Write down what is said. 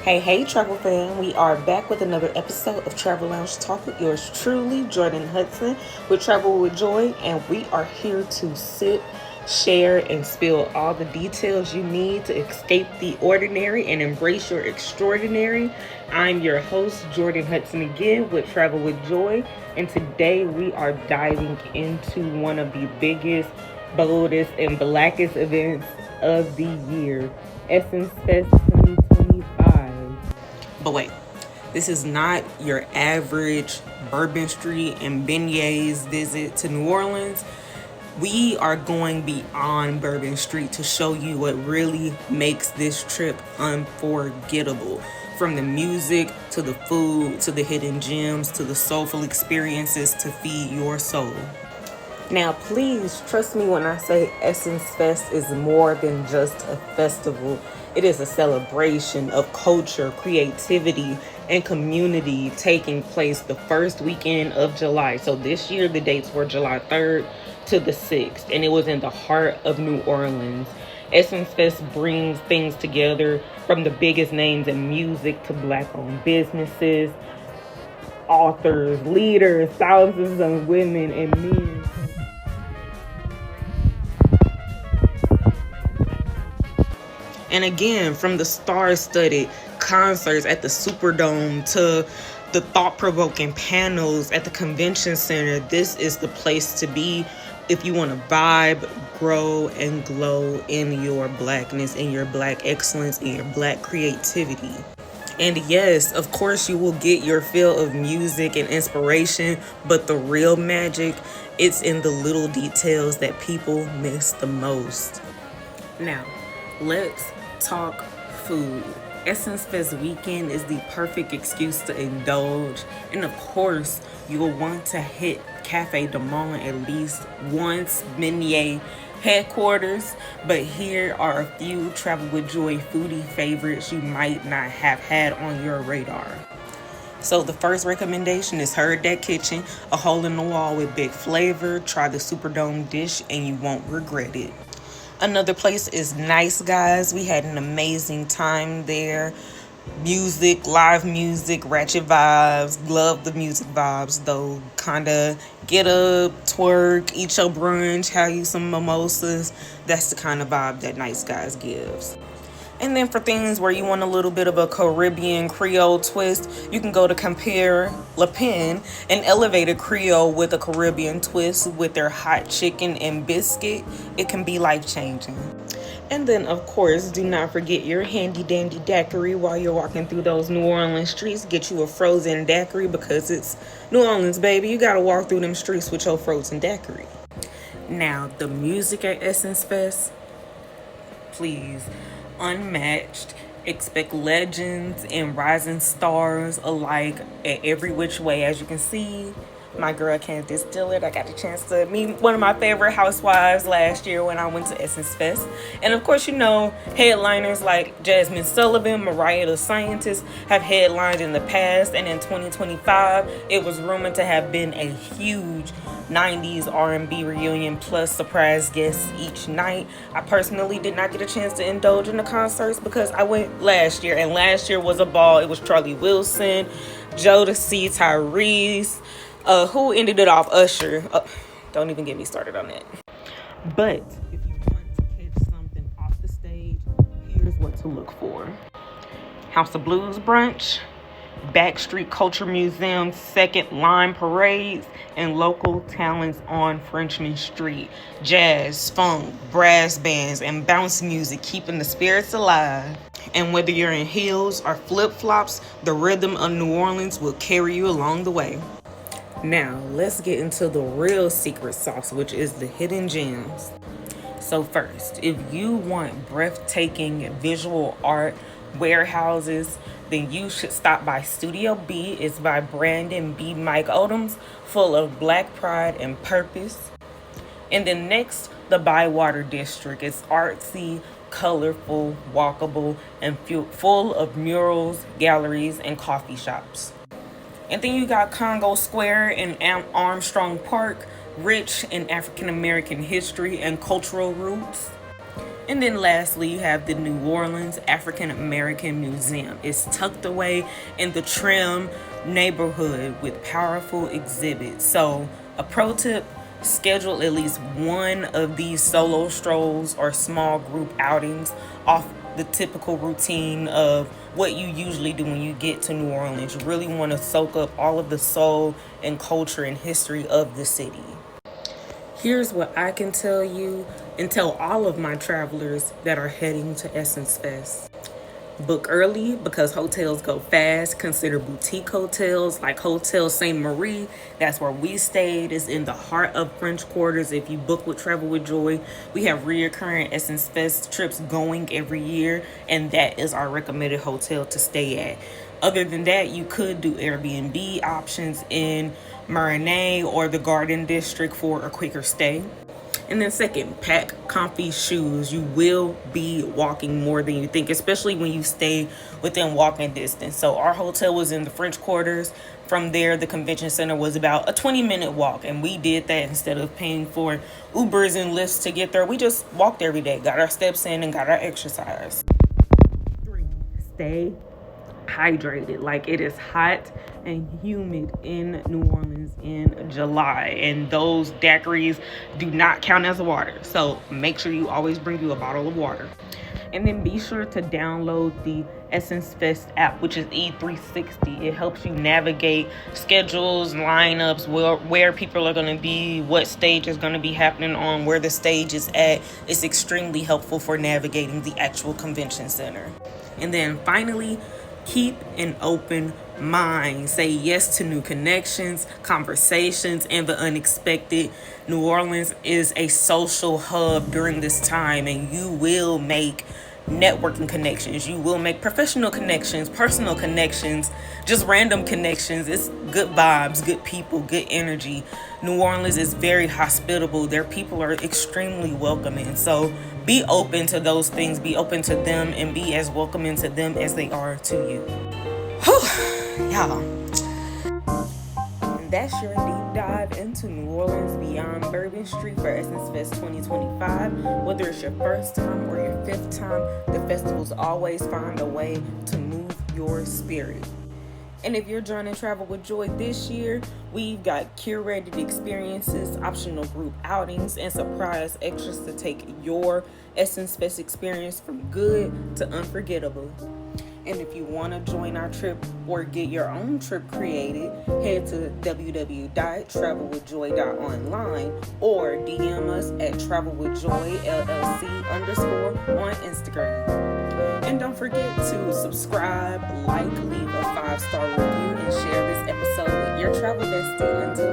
Hey, travel fan. We are back with another episode of Travel Lounge Talk with yours truly, Jordan Hudson, with Travel with Joy. And we are here to sit, share, and spill all the details you need to escape the ordinary and embrace your extraordinary. I'm your host, Jordan Hudson, again with Travel with Joy. And today we are diving into one of the biggest, boldest, and blackest events of the year, Essence Fest 2025. But wait, this is not your average Bourbon Street and beignets visit to New Orleans. We are going beyond Bourbon Street to show you what really makes this trip unforgettable. From the music, to the food, to the hidden gems, to the soulful experiences to feed your soul. Now, please trust me when I say Essence Fest is more than just a festival. It is a celebration of culture, creativity, and community taking place the first weekend of July. So this year, the dates were July 3rd to the 6th, and it was in the heart of New Orleans. Essence Fest brings things together from the biggest names in music to Black-owned businesses, authors, leaders, thousands of women and men. And again, from the star-studded concerts at the Superdome to the thought-provoking panels at the convention center, this is the place to be if you want to vibe, grow, and glow in your blackness, in your black excellence, in your black creativity. And yes, of course, you will get your fill of music and inspiration, but the real magic, it's in the little details that people miss the most. Now, let's talk food. Essence Fest weekend is the perfect excuse to indulge, and of course, you will want to hit Cafe de Monde at least once, beignet headquarters. But here are a few Travel with Joy foodie favorites you might not have had on your radar. So the first recommendation is Heard That Kitchen, a hole in the wall with big flavor. Try the Superdome dish and you won't regret it. Another place is Nice Guys. We had an amazing time there. Music, live music, ratchet vibes. Love the music vibes though. Kinda get up, twerk, eat your brunch, have you some mimosas. That's the kind of vibe that Nice Guys gives. And then for things where you want a little bit of a Caribbean Creole twist, you can go to Compare Le Pen, an elevated Creole with a Caribbean twist with their hot chicken and biscuit. It can be life-changing. And then, of course, do not forget your handy-dandy daiquiri while you're walking through those New Orleans streets. Get you a frozen daiquiri because it's New Orleans, baby. You got to walk through them streets with your frozen daiquiri. Now, the music at Essence Fest, please, unmatched. Expect legends and rising stars alike at every which way. As you can see, my girl can't distill it. I got the chance to meet one of my favorite housewives last year when I went to Essence Fest. And of course, you know, headliners like Jasmine Sullivan, Mariah the Scientist have headlined in the past. And in 2025, it was rumored to have been a huge 90s R&B reunion plus surprise guests each night. I personally did not get a chance to indulge in the concerts because I went last year, and last year was a ball. It was Charlie Wilson, Jodeci, Tyrese, who ended it off? Usher. Don't even get me started on that. But if you want to catch something off the stage, here's what to look for. House of Blues brunch, Backstreet Culture Museum second line parades, and local talents on Frenchmen Street. Jazz, funk, brass bands, and bounce music keeping the spirits alive. And whether you're in heels or flip-flops, the rhythm of New Orleans will carry you along the way. Now, let's get into the real secret sauce, which is the hidden gems. So first, if you want breathtaking visual art warehouses, then you should stop by Studio B. It's by Brandon B. Mike Odoms, full of black pride and purpose. And then next, the Bywater District. It's artsy, colorful, walkable, and full of murals, galleries, and coffee shops. And then you got Congo Square in Armstrong Park, rich in African American history and cultural roots. And then lastly, you have the New Orleans African American Museum. It's tucked away in the trim neighborhood with powerful exhibits. So, a pro tip: schedule at least one of these solo strolls or small group outings off the typical routine of what you usually do when you get to New Orleans. You really want to soak up all of the soul and culture and history of the city. Here's what I can tell you and tell all of my travelers that are heading to Essence Fest. Book early because hotels go fast. Consider boutique hotels like Hotel Saint Marie. That's where we stayed. It's in the heart of French Quarters. If you book with Travel with Joy, we have reoccurring Essence Fest trips going every year, and that is our recommended hotel to stay at. Other than that, you could do Airbnb options in Marigny or the Garden District for a quicker stay. And then second, pack comfy shoes. You will be walking more than you think, especially when you stay within walking distance. So our hotel was in the French Quarters. From there, the convention center was about a 20-minute walk, and we did that instead of paying for Ubers and Lyfts to get there. We just walked every day, got our steps in, and got our exercise. 3, stay hydrated. Like, it is hot and humid in New Orleans in July, and those daiquiris do not count as water, so make sure you always bring you a bottle of water. And then be sure to download the Essence Fest app, which is E360. It helps you navigate schedules, lineups, where people are going to be, what stage is going to be happening on, where the stage is at. It's extremely helpful for navigating the actual convention center. And then finally, keep an open mind. Say yes to new connections, conversations, and the unexpected. New Orleans is a social hub during this time, and you will make networking connections. You will make professional connections, personal connections, just random connections. It's good vibes, good people, good energy. New Orleans is very hospitable. Their people are extremely welcoming. So be open to those things, be open to them, and be as welcoming to them as they are to you. Whew, y'all. And that's your deep dive into New Orleans beyond Bourbon Street for Essence Fest 2025. Whether it's your first time or your fifth time, the festivals always find a way to move your spirit. And if you're joining Travel with Joy this year, we've got curated experiences, optional group outings, and surprise extras to take your Essence Fest experience from good to unforgettable. And if you want to join our trip or get your own trip created, head to www.travelwithjoy.online or DM us at travelwithjoyllc_ on Instagram. And don't forget to subscribe, like, leave a 5-star review, and share this episode with your travel bestie. Until